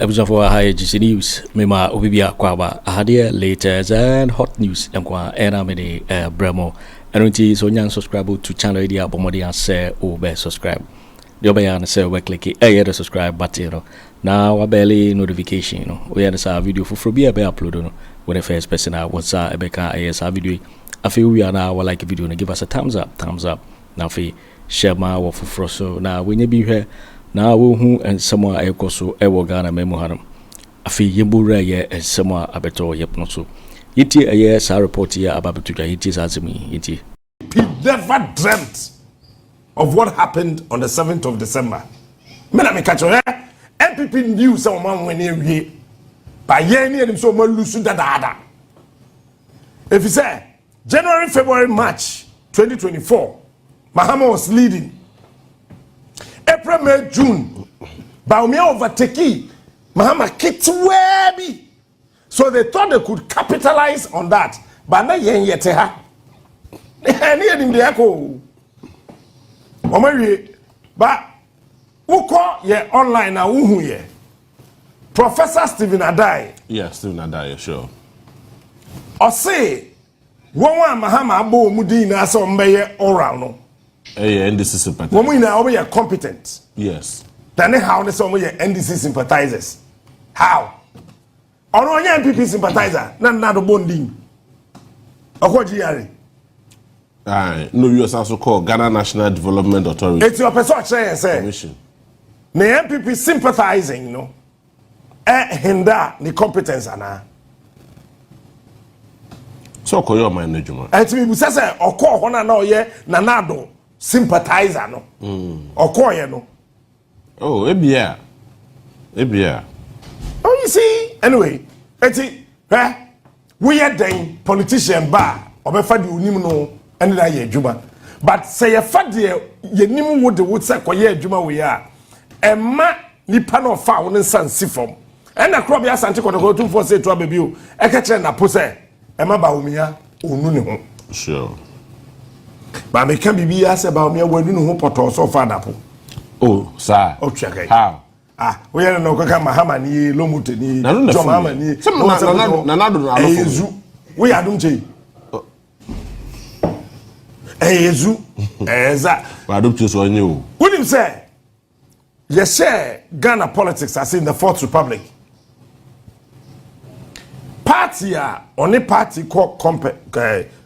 episode for high GC News. Mema Obibia Kwaba. Hadia latest and hot news. Mkwa enamini Bremo. Enunti so nyang subscribe to channel idea bomodi and say obe subscribe. The obeyan say we click the subscribe button. Now we barely notification. We had a video for free be upload when the first person I was ebeka AS video. I feel we are now like a video and give us a thumbs up. Now fi share my work for so now when you be here. Now who and someone I so ewo Ghana memo hanum. Afi yembura ye and someone abeto yep so. Yiti a yes I report here about to yiti azimi yiti. He never dreamt of what happened on the 7th of December. Mena me catch NPP knew someone when he by yeni and so much lose that. If you say January, February, March 2024, Mahama was leading. April, May, June, Bawumia overtake Mahama kitwebi. So they thought they could capitalize on that. But na yen yete ha. Ni edim de ako. Omari ba uko ye online na uhu ye. Professor Stephen Adorye. Yeah, Stephen Adorye, sure. O say won Mahama abo mudi na so mbeye oral no. NDC sympathizers. Women are competent. Yes. Then how the some NDC sympathizers? How? Or only NPP sympathizer? None the bonding. Okojiyari. No, you also call Ghana National Development Authority. It's your person say. Commission. The NPP sympathizing, you know. Hinder the competence ana. So call your mind, Nejuma. And to be say, or call one and all ye nanado. Sympathizer no okoye no ebia oh you see anyway eti we are den politician ba obefa de onim no ene da ye adwuma but say ye fa de ye nim wo de wo say koye adwuma we a emma nipa no fa wo nsan sifom ena kro bia Asante Bediatuo for say to ababi o e ka kire NAPO say emma Bawumia onu ne ho sure. But me can be asked about me when you know poto so far NAPO. Oh, sir. Okay. How? We are no kaka Mahama ni Lomuti ni John Mahama ni. Nanado Ezu. We are don't say. Ezu. Eza. I don't choose one you. What him say? Yes, share Ghana politics as in the Fourth Republic. Party only party called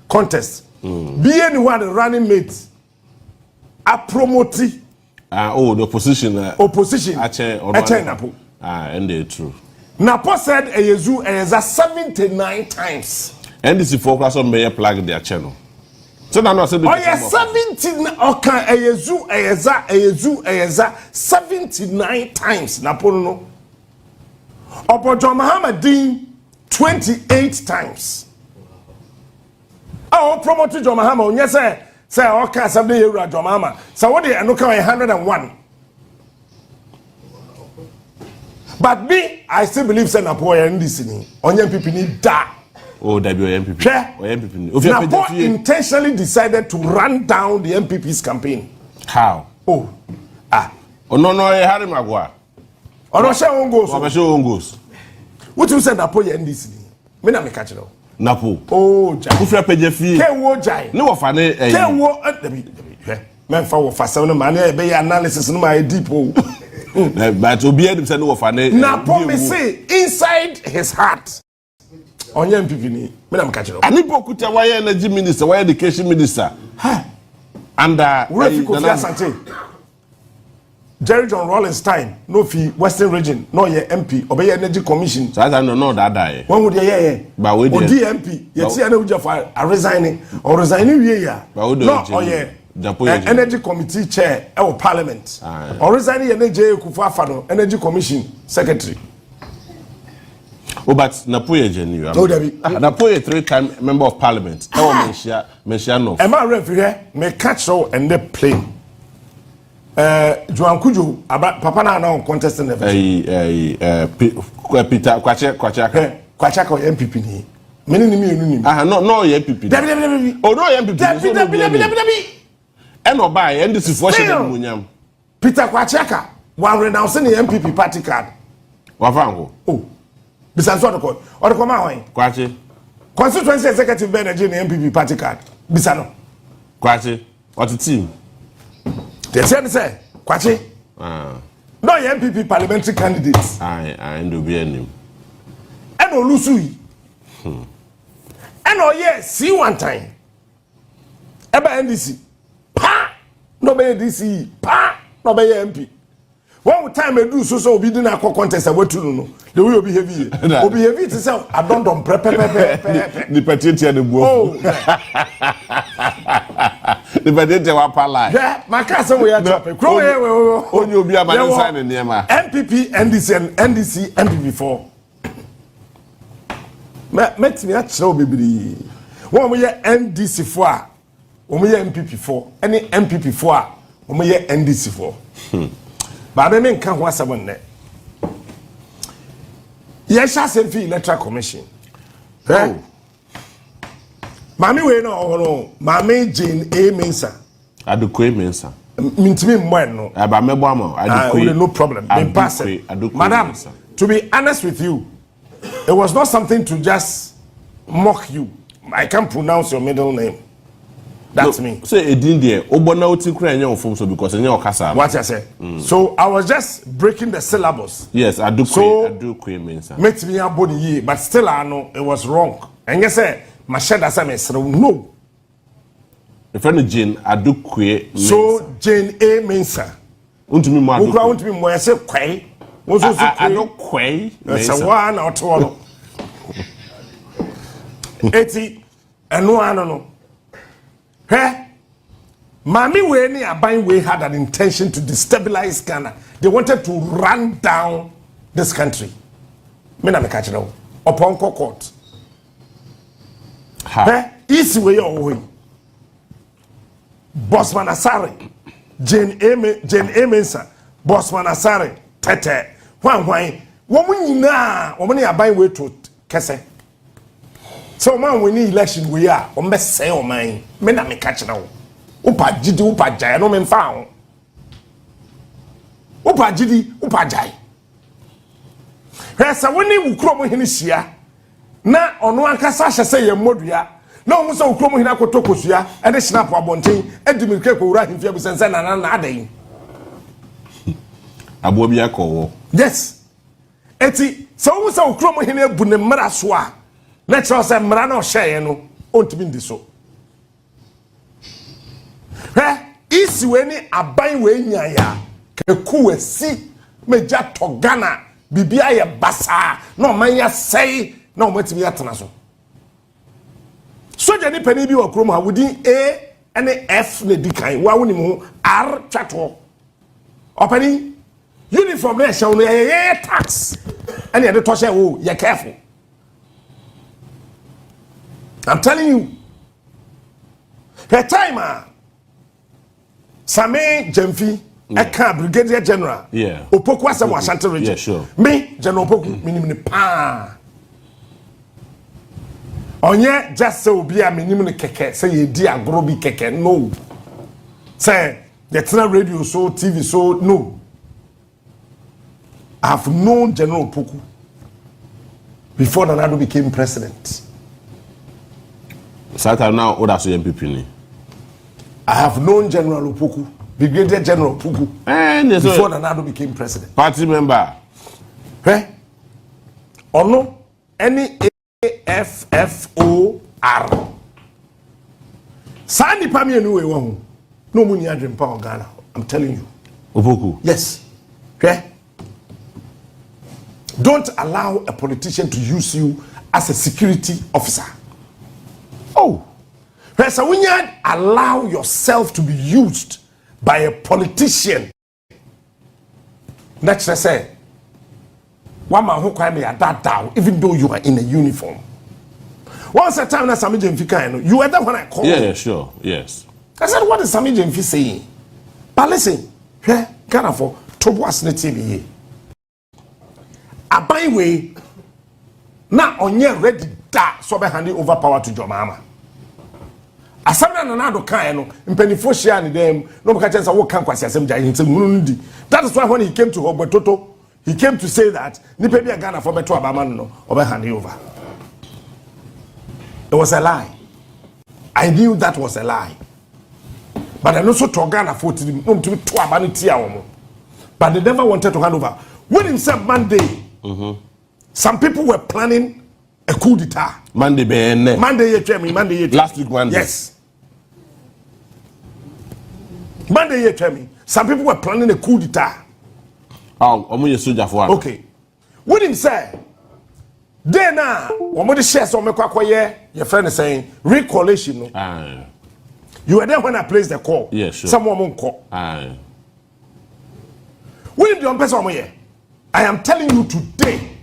contest. Be anyone running mate a promote the opposition Atche NAPO. And they true. NAPO said a yezu 79 times. And this is focus on mayor plug their channel. So now I said 17 okay a yezu 79 times NAPO no. Opo Mahama Dean 28 times. Oh, promoted John Mahama. Yes, say okay, something you John Mahama. So what they are looking at 101. But me, I still believe say NAPO and this on NPP need that. Oh, NPP. NAPO intentionally decided to run down the NPP's campaign. How? Oh, no, Harry Magua. Oh, no, share on goes. What you say NAPO and this? Me na me catch it. NAPO. Oh, Jai. Ufia pejefi. Kewo Jai. No wafane. Kewo. Men fa wo fa se no man e be analysis no my deep oh. But obi edem say no wafane. NAPO me say inside his heart. Onye NPP ni. Me na me catch it. Ani pokuta why energy minister, why education minister. And Refi Kofi Asante. Jerry John Rawlings time no fi Western region no ye MP obey energy commission so I don't know that when would ye but we the MP ye see na uja for resigning or resigning we ya no oye energy committee chair e parliament or resigning ye je Akufo Addo energy commission secretary. Oh, but NAPO ye genuine. No Debbie. NAPO ye 3-time member of parliament. E wo mention no. E ma refi here me catch so and the plane. Joan Kujo papa na on contesting the Peter Kwachaka NPP ni many ni no NPP oh no NPP and obai NDC for munyam Peter Kwachaka one renouncing the NPP party card Wafango. Oh. Besides what call. Or come out. Kwachi. Constituency executive manager in NPP party card. Bisano. Kwachi. What the team? They say, Kwachi. No NPP parliamentary candidates. I do be any. And Olusui. And oh yes, see one time. Eba NDC. Pa! No be NDC. Pa! No be MP. One time I do so we didn't have contest I went to no. The way you behave. Obi behave it itself. I don't prepare. The petition the oh. The petition wa pala. Yeah, my cousin we are chopping. Only obi am sign in there. NPP, NDC and NDC, NPP4. Met me at show baby. One we NDC4. One we NPP4. Any NPP4. One we NDC4. But I mean, can't want someone there. Yes, I said for electoral commission. Oh, Mammy, we know, Mammy Jane A. Mensa. I do quay Mensa. Mean to me, no. About me, I do no problem. Madam, to be honest with you, it was not something to just mock you. I can't pronounce your middle name. That's me. Say it didn't there. Obona uti kura enye ofom so because enye okasa. What I say? So I was just breaking the syllables. Yes, I do means. Make me a body ye, but still I know it was wrong. And you say, my shed as I may no. The friend Jane, I do queer. So Jane A. Mensa. Untumi mo adu. Ukra untumi mo say kwai. I don't quay. It's a one or two. 80 and no. Hey, Mami Weni Abaywe had an intention to destabilize Ghana. They wanted to run down this country. Me na me catch now. Upon court. Hey, easy way or way. Bossman Asare, Jane Mensa, Bossman Asare, Tete, Why, woman na, woman Abaywe to Kese. So man, we need election. We are on best say on mine. Men na me catch now. Upa jidi upa jai no men found. Upa jidi upa jai. Resa woni ukromo hini sia. Na ono ankasa say ye modua. Na omo so ukromo hini akotokosua. E de snap abonten. E di mirike ko wura himfia busense na adan. Abo bia ko wo. Yes. Eti so omo so ukromo hini ebu ne mra so a. Let's say Marano share no on to be so. Is when a buy way ya Kweku si meja togana bibia ya basa no manya say no metimi atana so jani pani bi wa krom ha wudi A and F ne dikan wa woni mu R chato opani uniform na show no tax and ya de to share wo you careful. I'm telling you. Her time, Sammy Gyamfi, Eka Brigadier General. Yeah. Opoku asem Asante region. Yeah, sure. Me, General Opoku, minimum pa. Onye just say obi a minimum keke, say ye di agrobi keke. No. Say the radio so, TV so, no. I have known General Opoku before Nana became president. Sata now oda so NPP ni. I have known General Opoku, Brigadier General Opoku, before Nana became president. Party member. Ono any AFFOR. Sani pami enu ewa hu. No muni Dreamt pa Ghana. I'm telling you. Opoku. Yes. Don't allow a politician to use you as a security officer. Oh, so when you allow yourself to be used by a politician, let's say, one man who cry me at that down, even though you are in a uniform. Once a time, Sammy Gyamfi, you were the one I called. Yeah, sure, yes. I said, what is Sammy Gyamfi saying? But listen, Ghana for Toboas Net TV. Abaywe, now on your ready. Da so be handing over power to your mama. Asana na do kan no mpanifo hia ne dem no mka chensa wo kan kwasi asem gya hinsem nundi. That is why when he came to Hogbetoto he came to say that nipa bi Ghana for beto abama no obe hand over. It was a lie. I knew that was a lie. But I also to Ghana for to abani tia omo. But they never wanted to hand over. When himself Monday, some people were planning a coup d'etat. Monday, Monday, last week Monday. Yes. Monday, some people were planning a coup d'etat. Oh, omo soldier for one. Okay. What him say? Then now, omo the shares on me kwakoye. Your friend is saying recollation. Aye. You were there when I placed the call. Yeah, sure. Someone won't call. Aye. What did the person here? I am telling you today.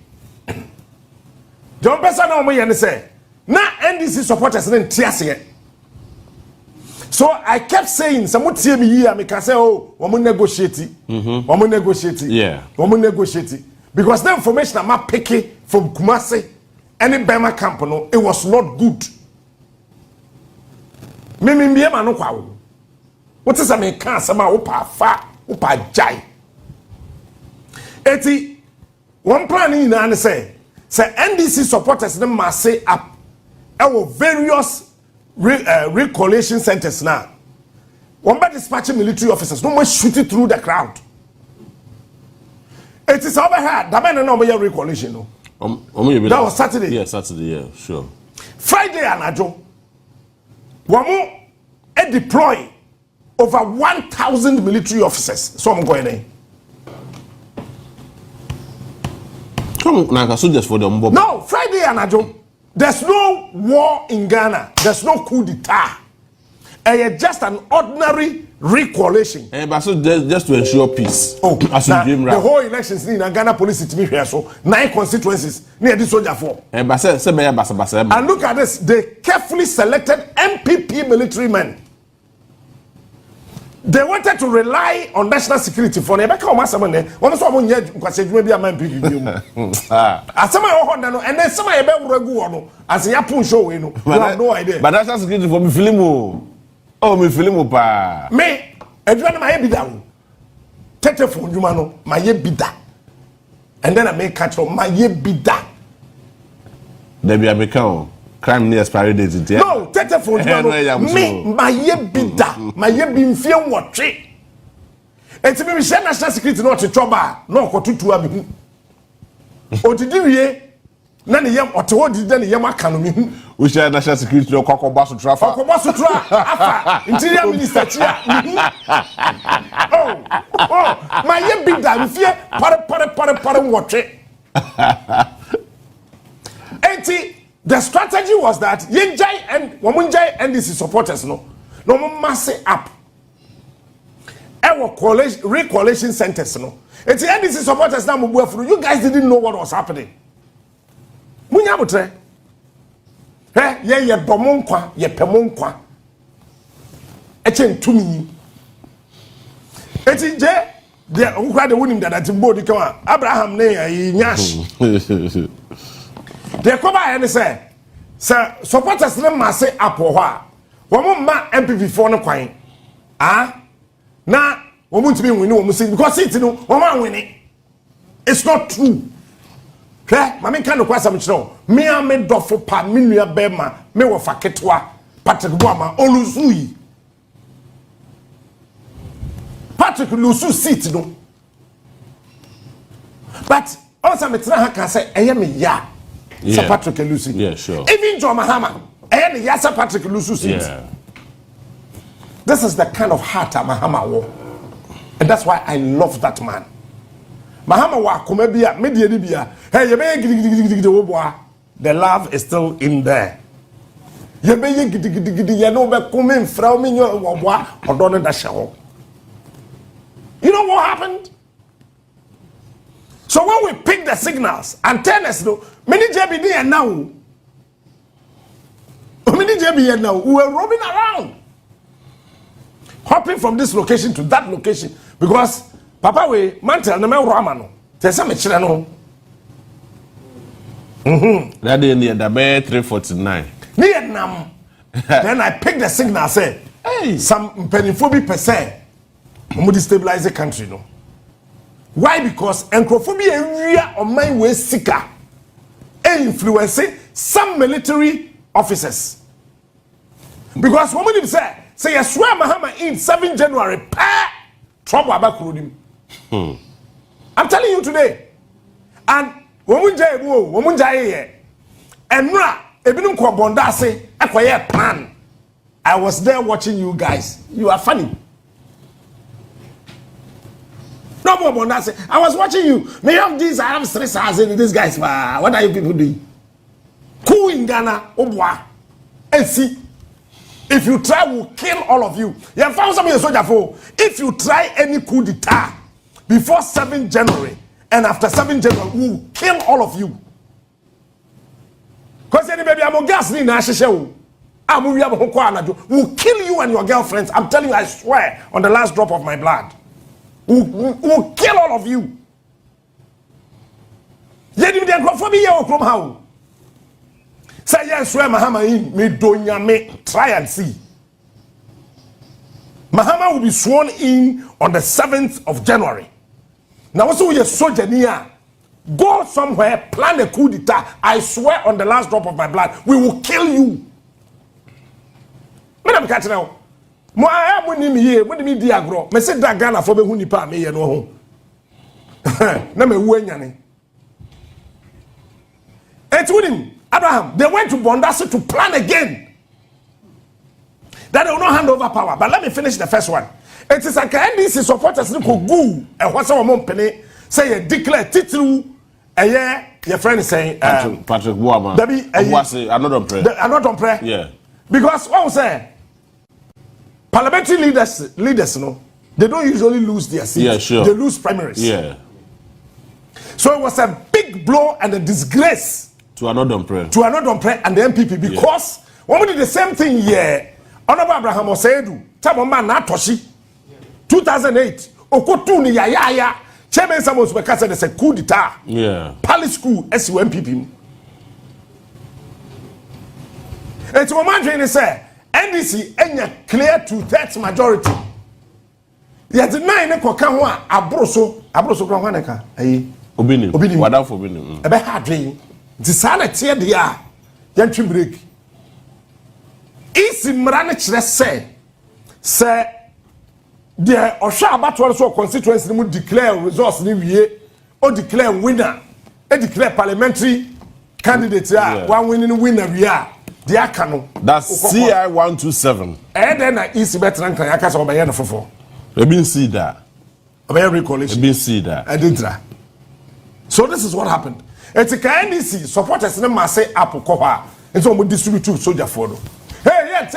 The person now me say, na NDC supporters didn't tear it. So I kept saying, someone tell me here, I can say, oh, woman negotiate. Woman negotiate. Yeah. Woman negotiate. Because the information I'm picking from Kumasi, any Bema camp, no, it was not good. Me no kwa. What is a me can sama upa fa upa jai. Eti one plan in na say NDC supporters them must say up our various recollation centers now. One by dispatching military officers, no more shooting through the crowd. It is over here. That man no more recollation. No. That was Saturday. Yeah, Saturday. Yeah, sure. Friday anajo. Wamu deploy over 1,000 military officers. So I'm going in. Come on, soldiers for the mob. No, Friday anajo. There's no war in Ghana. There's no coup d'etat. Just an ordinary recollation. But so just to ensure peace. Oh, as you dream, the whole elections in Ghana police to me here, so 9 constituencies near this soldier for. And look at this, they carefully selected NPP military men. They wanted to rely on national security for them. One someone yet maybe a man picking you. As some and then some as a yapun show, you have no idea. But national security for me, Filimu. Oh, me Filimu pa. Me, everyone my be down. Tete for you, mano, my ye be that. And then I make catch up my ye be that. There be a become crime near expiry date. No, tete for you, me, my ye be that. My ye be in fear what tree. And to me, share national security not to trouble, no, for 2 abi. O did you nani yam oto di den yam aka no we share national security no kwakwa so trafa afa interior minister chia oh my ye big da fie pare watwe the strategy was that yenjai and womunjai NDC supporters no mass up our recollation centers no enti NDC supporters na mo buafuru you guys didn't know what was happening. Munya butre ye domonkwa ye pemonkwa eche ntumi eti je de ukwa de wonim dada timbodi kama Abraham ne nyash de ko ba ye say supporters ne masse apo ho a wo ma NPP for no kwan na wo ntumi nwini wo say because it no wo ma nwini. It's not true. Mami kan kwa sam chiro me ame dofo pa me nua bema me wo fa ketwa Patrick Boama olusuyi Patrick lusu seat no but also me tira ha ka say eye me ya Sir Patrick lusu. Yeah, sure. Even John Mahama eye ne ya Sir Patrick lusu seat. Yeah. This is the kind of heart Mahama wo, and that's why I love that man. Mahama wa kuma bia media ni bia hey ye be gidigidi wo boa the love is still in there. Ye be gidigidi ye no be kuma mfra o menyo wo boa odo no da hye. You know what happened? So when we pick the signals, antennas no many JB here now. Many JB here now we were roaming around, hopping from this location to that location because Papa we mantel na me rama no. Te se me kire no. That day near the bay 349. Near nam. Then I picked the signal say, hey, some pennyphobic percent. We destabilize the country no. Why? Because encyclopedia area of mine was seeker influencing some military officers. Because when we say you swear Mahama in 7 January, trouble about him. I'm telling you today. And when we jay and ebinum ko bonda say akoye plan. I was there watching you guys. You are funny. No more bonda say I was watching you. May have these, I have stress as in these guys. What are you people doing? Coup in Ghana, obwa. And see, if you try, we'll kill all of you. You have found something in soldier for. If you try any coup d'etat before 7 January and after 7 January, we'll kill all of you. Because anybody I'm gas ni na sheshe we'll kill you and your girlfriends. I'm telling you, I swear on the last drop of my blood. We'll kill all of you. Yedi mi for me here from how. Say yes, swear Mahama in me donya me try and see. Mahama will be sworn in on the 7th of January. Now also we are soldier near. Go somewhere, plan a coup d'etat. I swear on the last drop of my blood, we will kill you. Madam Katrina, mo I am winning here. When me diagro, me say that Ghana for me huni pa me no ho. Na me wuanyane. And with him, Abraham, they went to Bondasi to plan again. That they will not hand over power. But let me finish the first one. It is like NDC supporters who go and what's our mom penny say declare title. Your friend is saying Patrick Bawumia. I'm not on prayer. Yeah. Because what I'm saying, parliamentary leaders, no, they don't usually lose their seats. Yeah, sure. They lose primaries. Yeah. So it was a big blow and a disgrace to another prayer. And the NPP because when we did the same thing here, Honorable Abraham Osedu, Tamoma Natoshi, 2008, Okotuni Yaya. Chairman Samuel Subeka said there's a coup d'etat. Yeah. Palace School, SUMPP. And to my mind, say NDC enya clear 2/3 majority. Yet the 9 Kwaku Abroso Kwaneka. Obini. Wada for Obini. Ebe hadwe. The sana tie dia. Yantwi break. Isi mrane kire say the Osha Abattoir so constituency mu declare results ni wie or declare winner e declare parliamentary candidate one winner we are the akano that's CI 127 and then na easy better than kan yakasa obeye no fofo we been see that obeye recollation we been see that I didn't try. So this is what happened. It's a NDC supporters na ma say apple ko ha nso mo distribute to soldier for do. Hey, yes,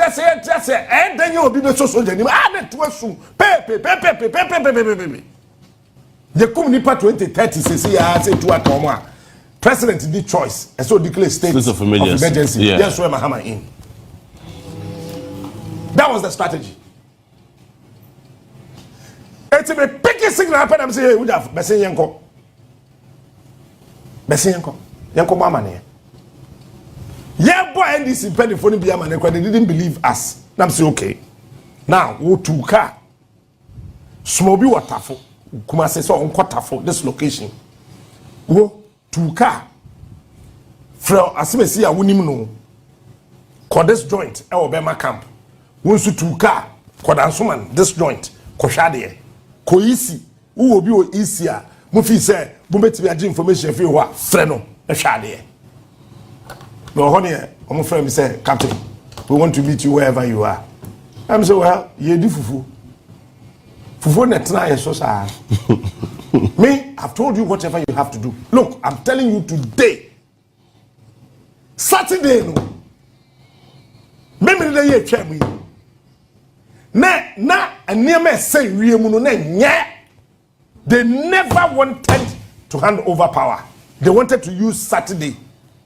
and then you'll be the social journey. Net2 The Communipa 2030 says, I say to Akoma. President did choice, and so declare state of emergency. Yeah. Yes, where Mahama in. That was the strategy. It's a picky signal happen. I'm saying, hey, we have Bessie Yanko. Yanko Mama. Yeah, boy, NDC penny for the Biaman, they didn't believe us. I'm saying, okay. Now, we to car. Smoby waterful. Kuma say so on quarterful this location. Wo to car. From Asimesi a winim no. Ko this joint e Obema camp. Wonsu to car. Ko dansoman this joint. Ko hwade. Ko isi. Wo obi o isi a. Mo fi say, bo beti agi information fi ho a frɛ no e hwade. No, honey, I'm friend me say, Captain, we want to meet you wherever you are. I'm so well, you do fufu. Fufu netina so sad. Me, I've told you whatever you have to do. Look, I'm telling you today. Saturday, no. Maybe the year check me. Na and near me say they never wanted to hand over power. They wanted to use Saturday.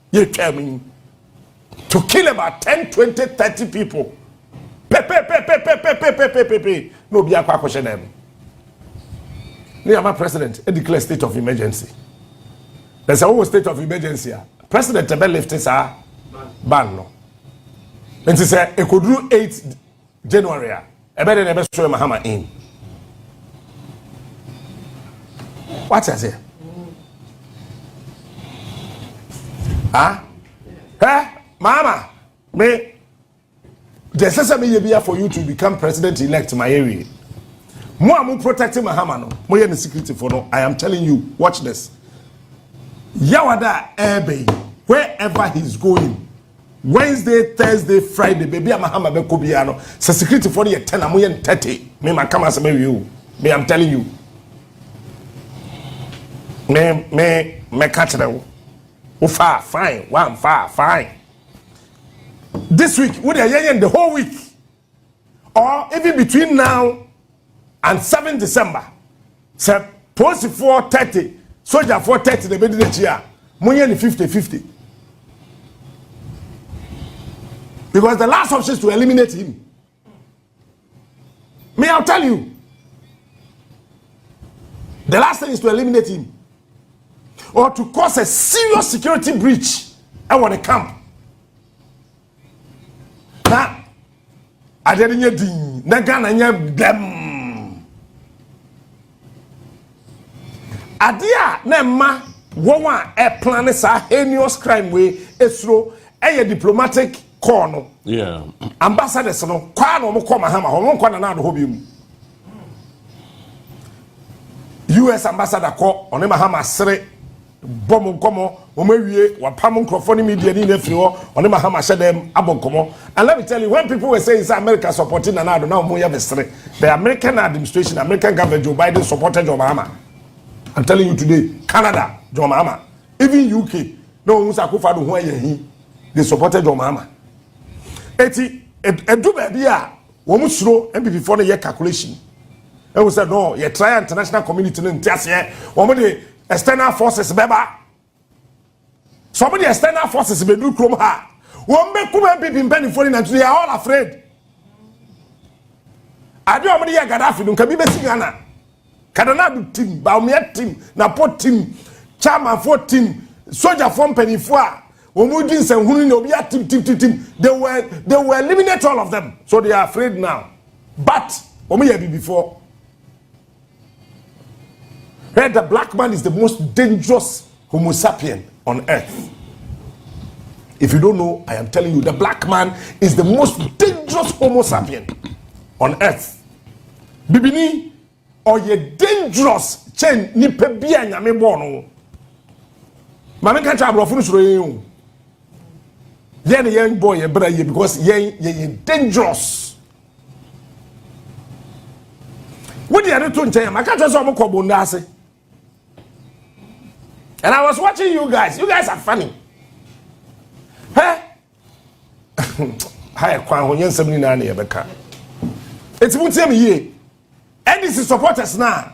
You tell me. To kill about 10, 20, 30 people. No, be a question them. My president, I declare state of emergency. There's a whole state of emergency. President Tebe left his ban. No. And he said, it could do 8 January. I better never show Mahama in. What I say? Ah? Eh? Mama, me. There's something here for you to become president-elect in my area. I'm protecting Mahama no. Mo the security for no. I am telling you, watch this. Yawada Ebe, wherever he's going, Wednesday, Thursday, Friday, baby, Mahama be kobiano. So security for the 10, I'm 30. Me ma come as you. Me, I'm telling you. Me catch them. Oh, fine. One fine. This week, we are here the whole week, or even between now and 7 December. So, post 4:30, soldier 4:30, the bed next year, money 50-50. Because the last option is to eliminate him. May I tell you? The last thing is to eliminate him, or to cause a serious security breach. I want to camp. Now, I didn't get the Nagana them. Adia, Nema, Woma, a planet, a heinous crime way, Esro, a diplomatic corner. Yeah. Ambassadors, no, Kwano, Mahama, or Kwanana, Hobium. US ambassador call on Mahama Sere. Bomo komo omewie wapam microphone media ni nefrio on Mahama shedem abonkomo. And let me tell you, when people were saying America supporting Nanado now moya besre, the American administration, American government, Joe Biden supported John Mahama. I'm telling you today, Canada, John Mahama, even UK, no Akufo Addo who he, they supported John Mahama. Eti edu baby a wo musuro NPP for the year calculation. And we said no, you try international community no ntiase here. Wo de external forces beba. Some of the external forces be do chrome ha. One make come people in penny for and they are all afraid. I do amadi ya Gaddafi no can be Ghana. Kadana team, Bawumia team, NAPO team, chairman for team, soldier from penny for. When we didn't say team, they were eliminate all of them. So they are afraid now. But before. The black man is the most dangerous Homo sapien on earth. If you don't know, I am telling you, the black man is the most dangerous Homo sapien on earth. Bibini, or ye dangerous chen ni pebia nyame bono. Mame can't have a finish you. Yen young boy, ye brother, because ye dangerous. What do you do to him? I can't just almost call Bondase. And I was watching you guys. You guys are funny. Huh? Hi, Kwaku Annan 79 years back. It's about same year. And this is supporters now.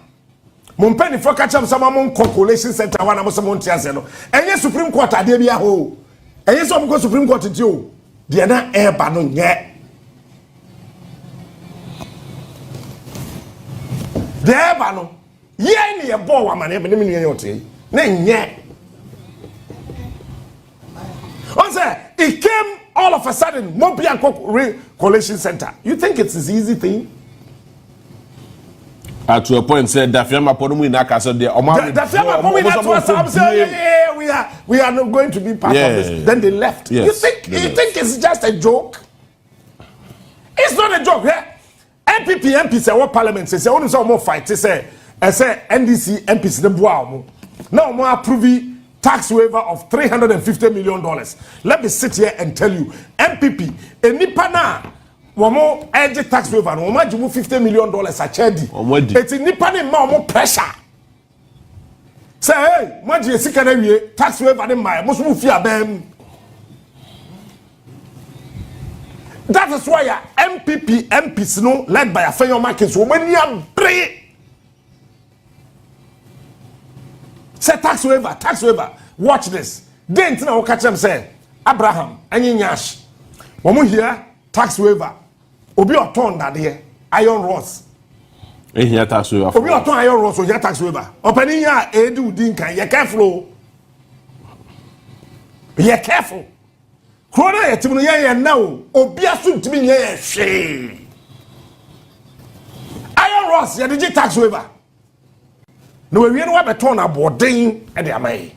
Mon penny for catch up some among calculation center one of some Montiaseno. And yes, Supreme Court at Debia Ho. And yes, I'm going Supreme Court to you. They are not air banon yet. The air banon. Yen ye bo woman, even in your Nenye. It came all of a sudden, Mobian Coalition Center. You think it's an easy thing? To a point, said that Afenyo we are not going to be part of this. Then they left. Yes. You think it's just a joke? It's not a joke, yeah? NPP say what parliament says, I want to more fight. Say NDC MPs the bois. Now, more approve tax waiver of $350 million. Let me sit here and tell you, MPP, Nipana, more edge tax waiver, no more $50 million a chedi. It's in Nipana more pressure. Say, hey, Maji Sikanawi, tax waiver in my most move here, them. That is why MPP, MPs, no, led by Afenyo Markins, when you are brave. Say tax waiver. Watch this. Then now catch them say Abraham any nyash. When we hear tax waiver, obi oton that there iron rods. Here tax waiver. Obi oton iron rods so here tax waiver. Opening here edu dinka. You careful. Be careful. Corona yetimu ye now. Obi asu timi ye she. Iron rods. You did tax waiver. No, we know what turn aboarding at the Amay.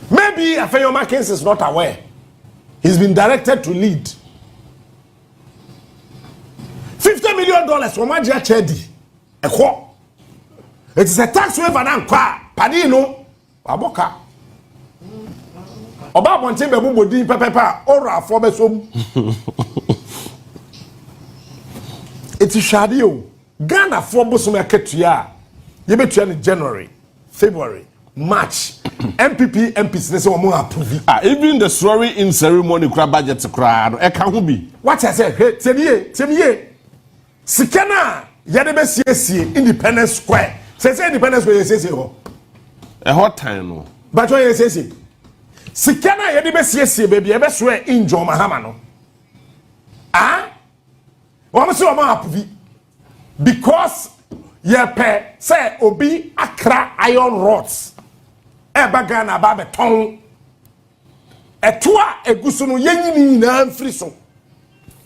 Maybe Afenyo Markins is not aware. He's been directed to lead. $50 million from Mahamadu Chedi. It is a tax waiver and kwa. Padino. Aboka. Oba bonte be bodi pepepa ora afo be som. It is shadio. Ghana for bosom aketua. Ye betua in January, February, March. NPP MPs they say we approve. Even the swearing in ceremony kra budget kra no e ka ho bi. What I say, hey, temiye. Sikana yade be siesie Independence Square. Say Independence Square siesie ho. A hot time no. But what you siesie? Sikana yade be siesie baby e be swear in John Mahama no. Ah? What say we approve? Because ye pe say obi akra iron rods. Eba Ghana ba beton. Etua egusu no yenyini na mfiri so.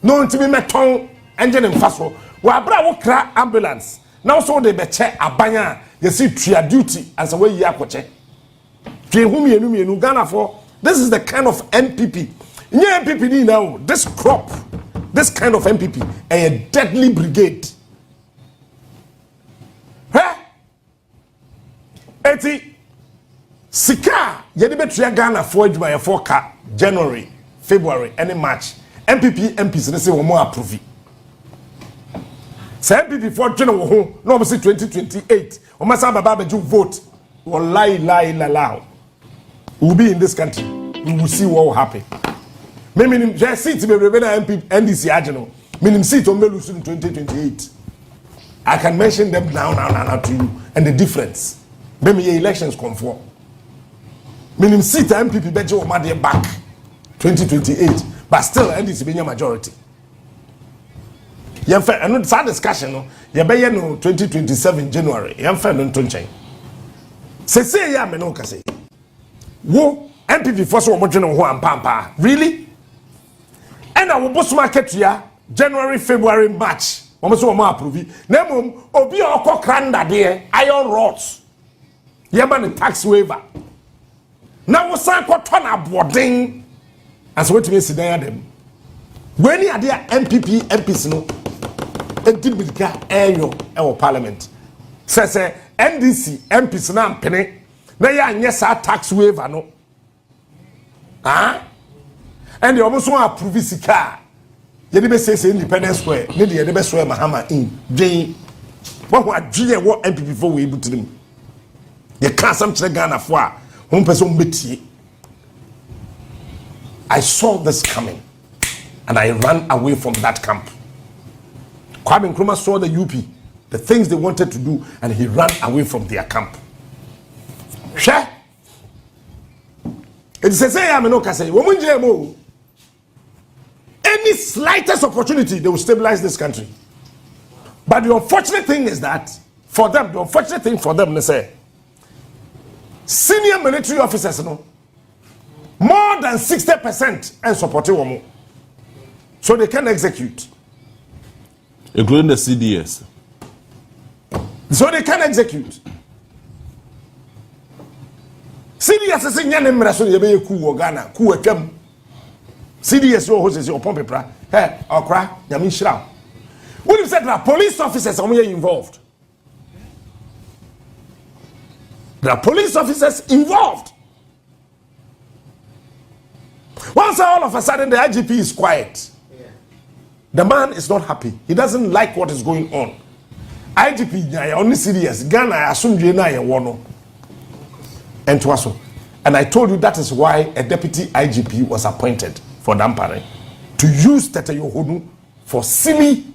No ntimi meton engine mfaso. Wa bra wo kra ambulance. Now so they be che abanya you see tria duty as a way yi akoche. Twe hu mienu Ghana for this is the kind of NPP. Nye NPP ni now this crop, this kind of NPP a deadly brigade. Huh? Eti Sika yedi betria Ghana for adwuma ye for ka January, February, and March. NPP MPs they say we more approve. Say NPP for January wo ho no be 2028. O ma say baba be vote. Wallahi la. We'll be in this country. We will see what will happen. Me minim just seat be na MP NDC ageno. Minim seat on lose in 2028. I can mention them now to you and the difference. Maybe elections come for. Meaning seat MPP beje o made back 2028, but still NDC be majority. Yemfa and that discussion no, ye be no 2027 January. Yemfa no tonchen. Say ya me no ka say. Wo MPP for so mo dwene ho ampampa. Really? And I will boss market ya January, February, March. Omo so mo approve. Na mom obi okokra de iron rods. Yeba ne tax waiver. Now we say ko ton aboarding as what we see there them. When you are there NPP MPs no edibika ayo e parliament. Say NDC MPs na mpene na ya anye sa tax waiver no. Ah? And you almost want to approve sika. You dey say Independence Square. Ne dey be swear Mahama in. Dey what adweye what NPP for we able to them. You can't some Ghana for one person meet. I saw this coming and I ran away from that camp. Kwame Nkrumah saw the UP, the things they wanted to do, and he ran away from their camp. Share. It says, I'm no say, any slightest opportunity, they will stabilize this country. But the unfortunate thing is that, for them, they say, senior military officers, no, more than 60% and supporting women. So they can execute. Including the CDS. So they can execute. CDS is in Yanemrason, you be cool Ghana, cool kem. CDS, your host is your pomp, hey, or cry, Yamin Shroud. What if said that police officers are involved? There are police officers involved. Once all of a sudden the IGP is quiet, the man is not happy. He doesn't like what is going on. IGP, only serious. Ghana, I assume you know one. And Twaso. And I told you that is why a deputy IGP was appointed for Dampare to use Tete Yohodu for silly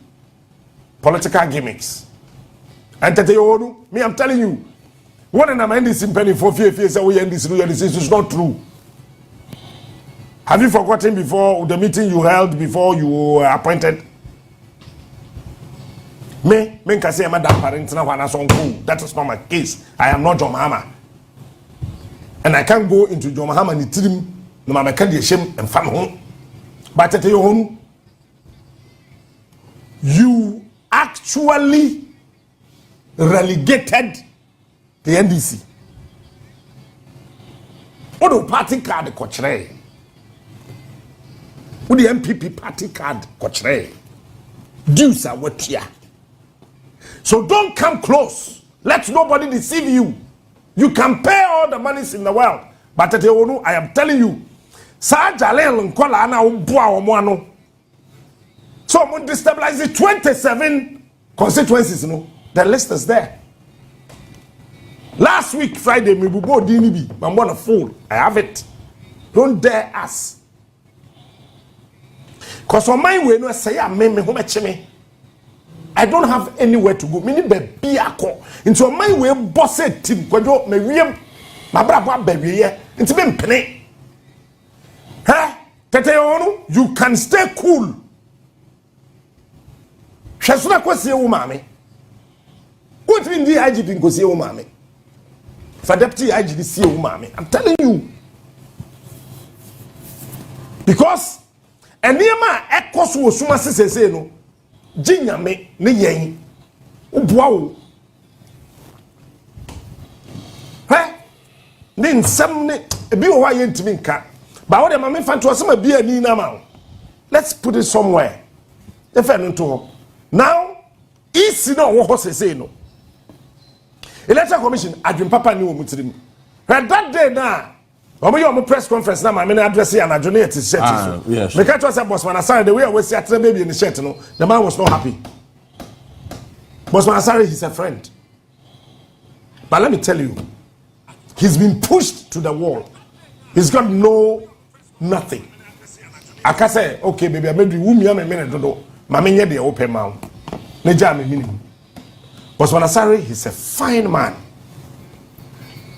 political gimmicks. And Tete Yohodu, me, I'm telling you, what an amendment in penny for fear say we end this is not true. Have you forgotten before the meeting you held before you were appointed? Me can say Madam Parentina Wanasonku. That is not my case. I am not John Mahama. And I can't go into John Mahama and tell him no mama can be ashamed and fan home. But at your home, you actually relegated the NDC. What the party card otchere? What the NPP party card otchere? Dues are what here. So don't come close. Let nobody deceive you. You can pay all the monies in the world. But I am telling you, so I'm destabilize the 27 constituencies. The list is there. Last week, Friday, I'm going to fool. I have it. Don't dare ask. Because on my way, I don't have anywhere to go. Meaning, baby, into on my way, boss it, team, Kojo, my brother, baby, into being penny. Huh? You can stay cool. Shasuna kwasi umami. What mean the IGP kwasi umami? For deputy IGP see umami. I'm telling you. Because enema ekos wo suma sese no. Jinyame ne yen. Ubwa wo. Huh? Ne nsam ne ebi wo wa yentimi nka. But what am I meant to assume a beer now? Let's put it somewhere. Now, easy no what say no. Electoral Commission, I dream Papa knew Muslim. That day now, on press conference now, I'm addressing and I donate his shirt. Yes. The catch was a Bosman Asare, the way I was at the baby in the shirt, no, the man was not happy. Bosman Asare, he's a friend. But let me tell you, he's been pushed to the wall. He's got nothing. I can say, okay, baby, I made you a minute to do. Mammy, the open mouth. Nejami minimum. But when Asare, he's a fine man.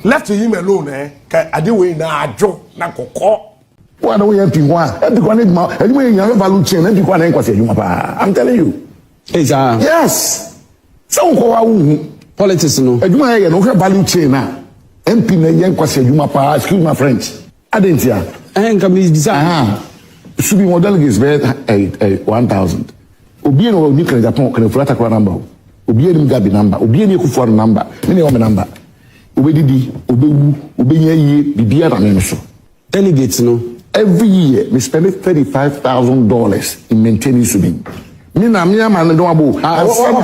Left to him alone, I do way na Joe, na Koko. Why don't we have to one? Anyway, you have value chain, and you want to say, I'm telling you. Yes. So, politics, no. I do my value chain now. MP na yen kwase adwuma pa, excuse my French. Adentia. Can be design. Should be more delegates be 1,000. Obi no ni Kennedy Agyapong kan furata kwa number. Obi ni gabby number. Obi ni Akufo Addo number. Ni o me number. Obi didi, obewu, obi ye bibia na me so. Delegates no. Every year we spend $35,000 in maintaining Subin. What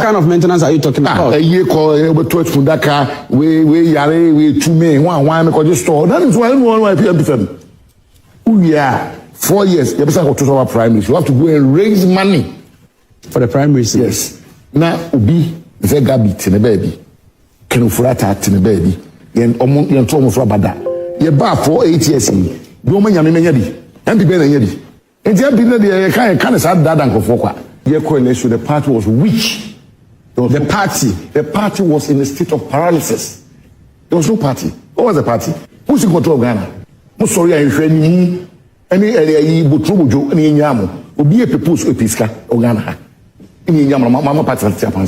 kind of maintenance are you talking about? A year call to Fundaka, we yare, we 2 men, one because just store. That is why I PM. Oh yeah, 4 years. You have to go to our primaries. You have to go and raise money for the primaries. Yes. Now Obi the gabby tine baby. Can furata tine baby. Yen tomo for bada. Ye ba for 8 years. You man yami nyadi. NPP na nyadi. Enti NPP na kan sa dada nkofo kwa. Your coalition, the party was weak. The party was in a state of paralysis. There was no party. What was the party? Who's in control of Ghana? Who's sorry, I'm any area, Butrojo, any Yamu, will be a proposed Episca or Ghana. In Yamama party of Japan.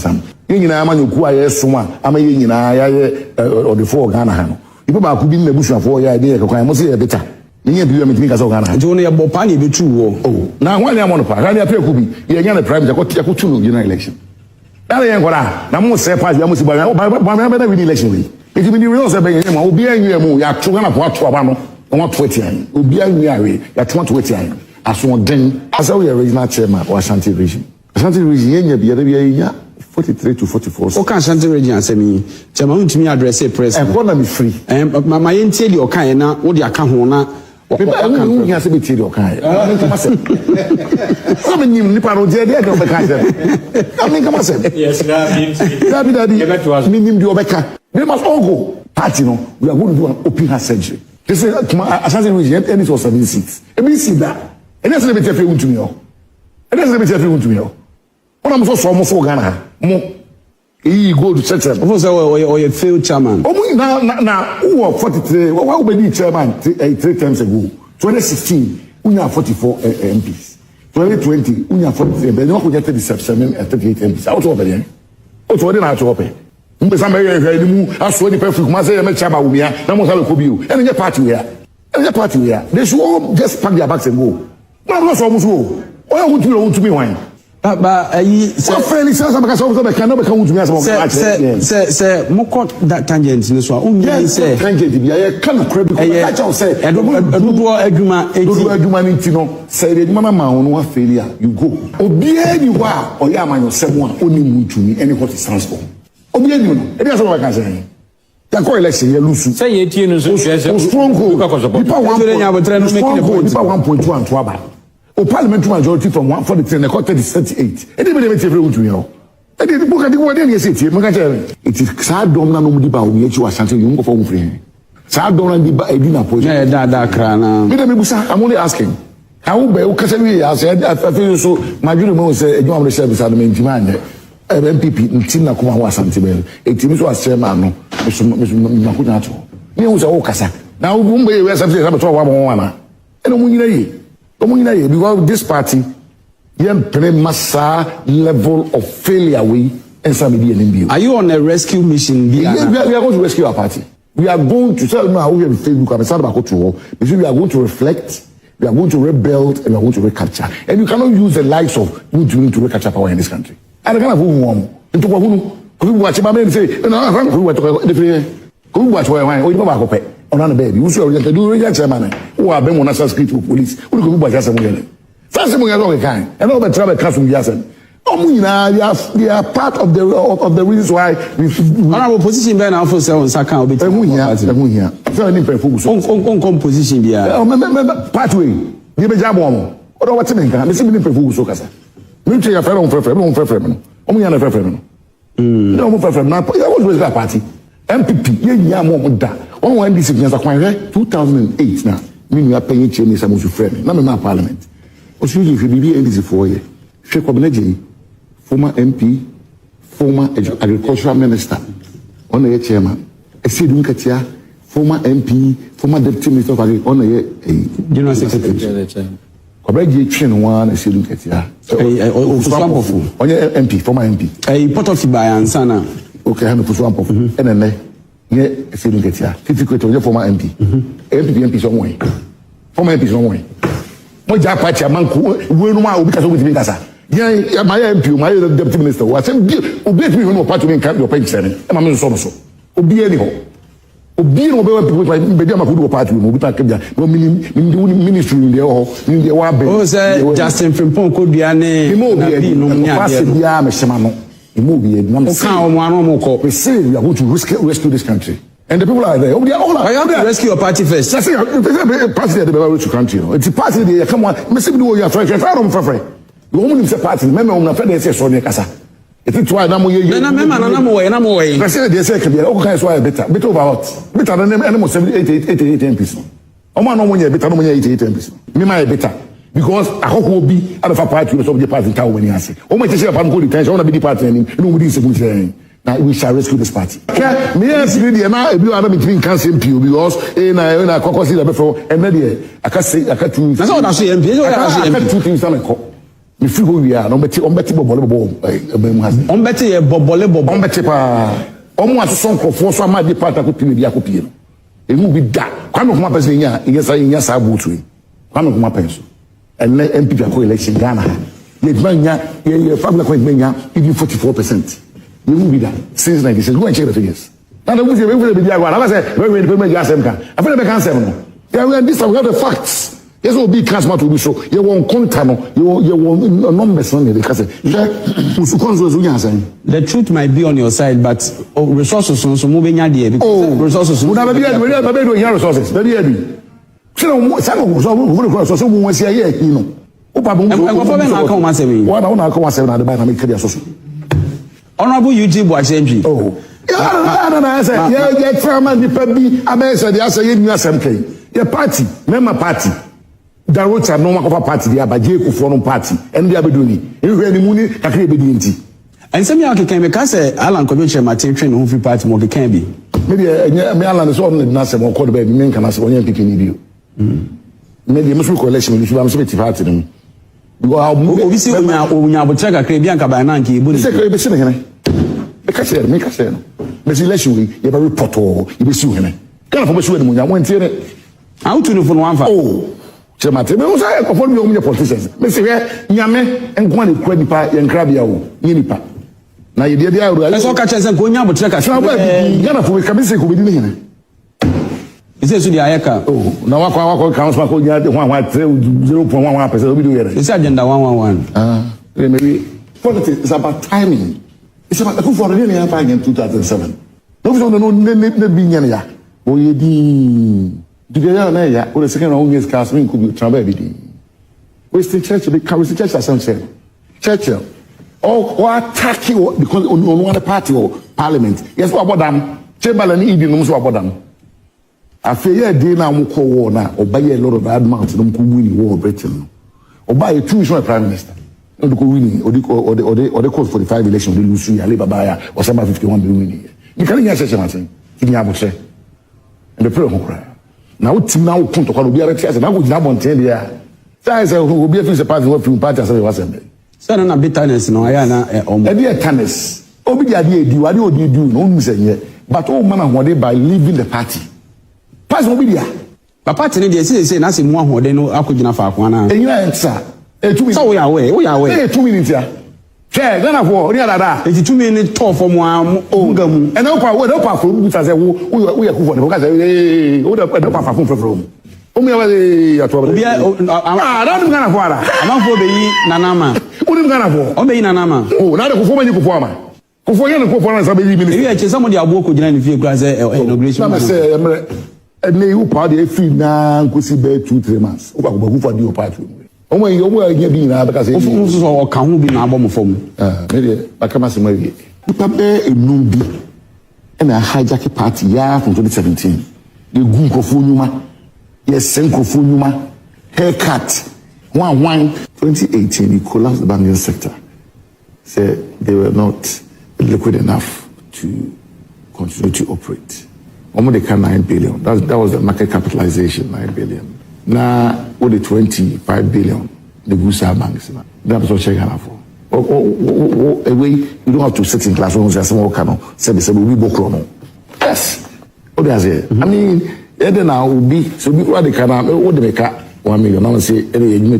In Amanu, who I someone, I'm a yin or the 4 Ghana. People could be in the bush of 4 years, I must say a better. Johnny Bopani be true. Oh, now when I'm on a park, I appear to be a private general election. Now I am going to most say, I must buy election. It will be real, will be a new ya 200 what one 20, will be a new area, ya 20, as one then, as our original chairman or Asante region. Asante region, be a 43 to 44. So can Asante region say me, Chairman to me address a press. Economy free. My tell you, okay, now, what you can't. People can say material kind. I mean, you nipa no je dey don't make sense. I mean, come on say. Yes, daddy. Meaning do obeka. They must all go. Party no, we are going to do an open heart surgery. They say Asante region and it was 7 seats. E be see that. And that's let me tell you to me. And that's let me tell you to me. When I'm so much for Ghana. Mo he go to church. Who say or you failed chairman? Oh, now, who 43? Why would be chairman 3 times ago? 2016, we have 44 MPs. 2020, we have 43. But no, we get 37 and 38 MPs. Out over there. What's what not to open? Somebody I saw the perfect. I say, I'm a chairman. We are. Now, most of you. And your party we are. And your party we are. They should all just pack their bags and go. No, not so much go. Why would you want to be wine? so fairly sense because of the cannot become to me as say moko that tangent in so say tangent be can crab because say do agreement no say the man ma no failure you go obi any wa o ya man yourself one oni mutumi any what it stands for obi any no e dey say what can say ya ko election ya lusu say ye tie no so strong hold people 1.2 and 2 aba o parliamentary majority from 143 and 38 e dey be every would you know e dey book at the word dey say tie maka tell it is sad dom na no mu di ba o ye chi wa Asante you go for wo free sad dom na di ba e di na position yeah da kra na me dey me busa I'm only asking how be o kasa wi ya say Afenyo so majority mo say ejuma mo share beside me ntima ande NPP ntim na kuma ho Asante be etimi so asere ma no me ko na to me wo say o kasa na wo mbe we say say to wa mo wana e no mu nyina yi because this party play massa level of failure and some NPP. Are you on a rescue mission? Yes, we are going to rescue our party. We are going to tell now we have Facebook. We are going to reflect, we are going to rebuild, and we are going to recapture. And you cannot use the likes of Woodwin to recapture power in this country. And I can't who into who watch my men say, no, who watch who watch why we don't on baby, who's oriented to do chairman, who are being on security police, who could be just a million. That's the way kind, and all the travel comes from Yasen. They are part of the reasons why we our opposition ben for sell on Saka obit. Here. So any on composition there. Pathway. You be jabom. Or what me can. Listen me prefu so kasa. Me tell your friend on frefrem. Omunya na frefrem. No mo frefrem na. I was with that party. NPP ye nya mo da. One this against a 2008 now. Me are paying change some of friend. Na me na parliament. Osu if you be NDC for ye. She Kwabena Agyapong, former MP, former agricultural minister, on the chairman. Esidun Katia, former MP, former deputy minister of agriculture, on the general secretary. Kwabena Agyapong one Esidun Katia. On your MP, former MP. A pot of by Ansana. Okay, I'm a Puswampo. And then yeah, Esidun Katia. 50 kwete your former MP. MP some way. Former MP some way. Mo ja party amanku we no ma obi ka so with me kasa. Yeah, my MP, my deputy minister. What say obi me no party me can your pension. E ma me so so. Obi ani ho. Obi no be people be dey amakudu party mo obi pa kebia. No ministry dey ho. Ni dey wa be. Oh say Justin Frimpong ko dua ne na bi no nya dia. Bia me shema no. Imo bi no am say. O kan o mo anu mo ko. We say we are going to rescue this country. And the people are there. They are all I have to rescue your party first. That's it. Party they will rescue country. It's a party they come on. Me say do you are friend. I don't friend. You want me to say party. Me na friend they say so ne kasa. It's why na mo ye. Na me na mo way. I say they say kebia. O kan so better. Better over what? Better than any mo 88 MPs. O ma no mo ye better no mo ye 88 MPs. Me ma better. Because akoko bi adafa party so the party town when ase. O mo say party go detention. O na be the party ni. No mo di se say. Now we shall rescue this party. Okay, me yes really na ebi ana between cancel MPO because na kokosi da before and then I can say I can two. That's all that say MP. I can two things na ko. Me free who we are. No beti bobole mu has. On beti e bobole. On beti pa. Omo aso nkofo so ama di party ko pin dia ko pie no. E mu bi da. Kwame kuma pese nya, nya sa butu yi. Kwame kuma penso. And MPP ko election Ghana. Ye nya ye family ko nya even 44%. We will be that since 96. Go and check the figures. Now the Muslim will be there. I say, when the payment gas MK. I feel like I can't say no. Yeah, we are this. We have the facts. Yes, will be transport to be so. You want content. You want numbers on the case. The truth might be on your side, but resources so moving idea because resources. We never be doing resources. Very heavy. Some resources we want to see here. You know. Honorable UG Boakye. Oh. Yeah, chairman the Pebi Abesa the Asa New Assembly. Your party, member party. Darota no makofa party the Abaje Kufono party. And the Abeduni. You hear the money kakre bedinti. And some young can make us Alan Kojo Kyeremanteng train who free party mo can be. Maybe me Alan is on the Nasa mo call baby men can as one NPP need you. Maybe must collection if you am so party them. Because we see unya botaka kre bianca by nan ki boni. Say kre be sene hene. Make a say no. But election we you be report or you be sue hene. Can for be sue dem unya won tie ne. How to no for one fa. Oh. Kyeremanteng me who say ofori me omo politicians me say nyame enko an kwa nipa ye nkrabia wo ye nipa na ye de awura eso ka chese ko nya botre ka so ba bi Ghana fo ka me say ko bi ni hina ise su di ayeka oh na wakọ council ko nya de 0.11% obi do here ise agenda 111 maybe politics is about timing. It's about Akufo Addo in 2007. No no bi nya ya o ye di ya na ya o the second round years cast me could be travel every Western Church the Church Asante Churchill or attack you because on one party or parliament yes what about them Chamberlain Idi no so about them afeye dey na mo call war na obaye a lot of bad mouth no ko win war Britain obaye two is prime minister no ko win or the call for the 5 election they lose you Labour buyer or some 51 be winning you can hear say something in ya botre and the prayer cry now team now come to call obi ara tia say na go jina bonten dia say say obi afi say party we from party say we say say na bitterness no aya na e dey bitterness obi dia dey edi wade odi do no unu say but all man ahode by leaving the party pass obi dia ba party ne dey say na say mu ahode no akogina fa akwa na enyina entsa e 2 minutes so we are aware e 2 minutes ya che Ghana for ori adada e 2 minutes talk for mu onga mu e na pa for bi ta say wo ya Akufo ne ka say wo da pa fa fun o mi ya to obi na do Ghana for ara amanfo be yi nanama o ni Ghana for o be yi nanama o na de Akufo ma ni Akufo ama Akufo ye ne Akufo na sa be yi minister e che some dey abu ko gina ni fie kura say inauguration na say emre you pa dey free na nkosi be 2-3 months o ba ko Akufo dey o party o mo ya bi na because o so o kan hu bi na abo mo fom me dey bakama se mawie nipa be enum bi na hijack party ya from 2017 the gun ko fu nyuma yes senko fu nyuma haircut 2018 he collapsed the banking sector said they were not liquid enough to continue to operate almost they 9 billion that was the market capitalization 9 billion now with the 25 billion the Gusa banks that was what check Ghana for away you don't have to sit in classrooms and some cano say we bokro no yes what does it I mean now will be so be what they can what they make 1 million now say you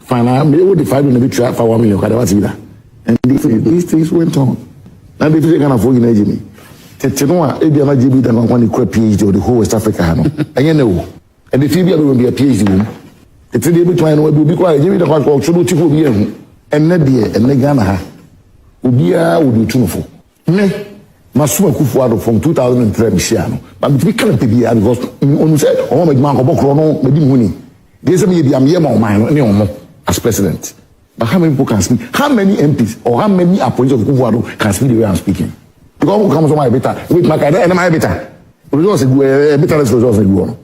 final what the 5 million be for 1 million kada what either and these things went on now they feel Ghana for energy tetenoa e bia na jibi da na kwani kwa PhD or the whole West Africa no enye ne and if you be a PhD room it's dey be try no be kwa jibi da kwa so ti ko bi ehu enne de enne Ghana ha obi a wodu tunofo ne masu Akufo Addo from 2003 bishia no but be kind be because on say o ma dman ko bokro no me di mu ni dey say me bi am ye ma o man no ne o as president but how many people can speak how many MPs or how many appointees of Akufo Addo can speak the way I'm speaking because who comes on my better with my kind and my better results go better results go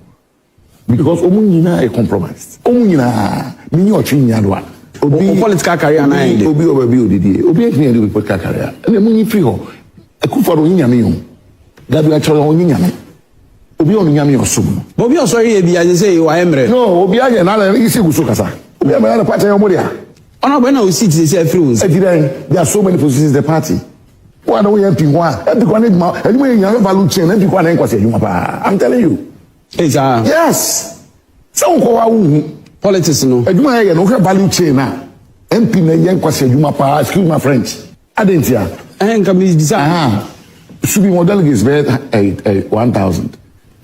because omunyina e compromised omunyina ni otwi nyadwa obi political career na ende obi odidi obi etni ende political career and munyi free ho Akufo Addo nyame yo gabby achoro ho nyame obi onu nyame osum no obi oso ye bia say wa emre no obi aye na isi guso kasa obi amara na party yo modia ona bo na o sit say free us there are so many positions in the party what do we have to want because anyway you value chain and because na nkwase adwuma pa I'm telling you yes so ko wa wu politics no adwuma ye no value chain na MP na ye nkwase adwuma pa excuse my French adentia nka me design should be more delegates be 1000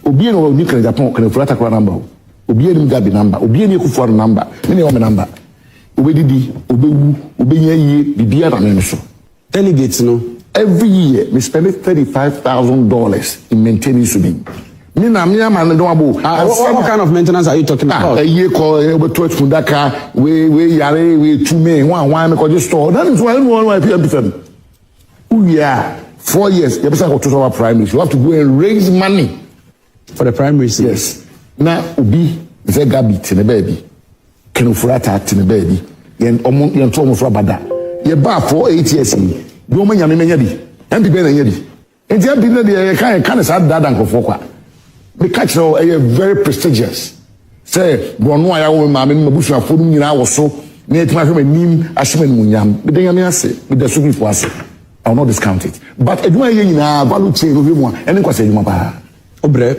obi no ni Kennedy Agyapong kan furata kwa number obi ni gabby number obi ni Akufo Addo number me o me number obedidi obewu obenyaye bibia na me so delegates no every year we spend $35,000 in maintaining swimming. Me na me man no abo. What kind of maintenance are you talking about? A year call we touch fundaka we yare we 2 men one me ko store. That is why one PM. We are 4 years. You person go to our primaries. You have to go and raise money for the primaries. Yes. Na obi ze gabby tene baby. Kenu furata tene baby. Yen to omo fura bada. Ye ba for 8 years. Bi o manya me menya di NPP na nya di enti NPP na de kan sa dada nkofo kwa be catch no very prestigious say brono aya wo ma me mabusu afo nu nyina wo so na etima hwe manim ahwe mu nyam be de nyame ase be de so bi fo ase I will not discount it but eduma ye nyina value chain no bi mu ene kwase eduma pa obre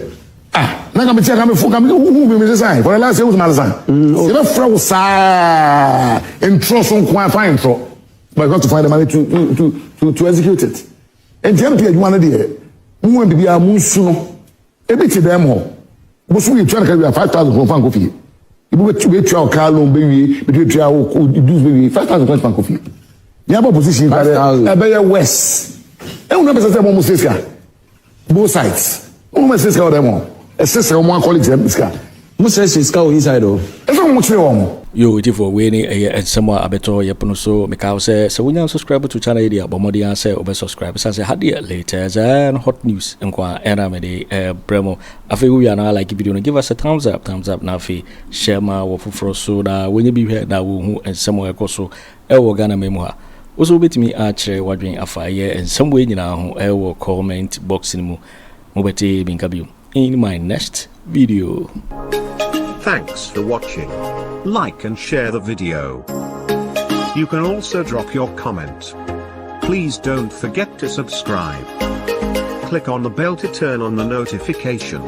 na kama tia kama fu kama who be say for the last year was malasan you be fra sa intro so kwa fine intro but got to find the money to execute it and NPP adwuma na de mu an bibia mu nsu no e bi ti dem ho bo so we try to carry 5,000 from fan coffee you be try car loan be we try do be 5,000 fan coffee ya bo position e be west e una be say mo museska both sides mo museska o dem Essentially, one colleague Miska. Musa is cow inside though. It's not much wrong. Yo, if for winning and somewhere abeto yepono so Mikao say so when you subscribe to channel idea but more than say over subscribe say had later and hot news and kwa Aremeyaw Bremo Afenyo we are now like video give us a thumbs up now fi share my for so that when you be here that who and somewhere so ewo Ghana memoir also bet me otchere wadwen afa ye and some way nyina ho ewo comment box ni mu mobete binkabiu in my next video. Thanks for watching. Like and share the video. You can also drop your comment. Please don't forget to subscribe. Click on the bell to turn on the notification.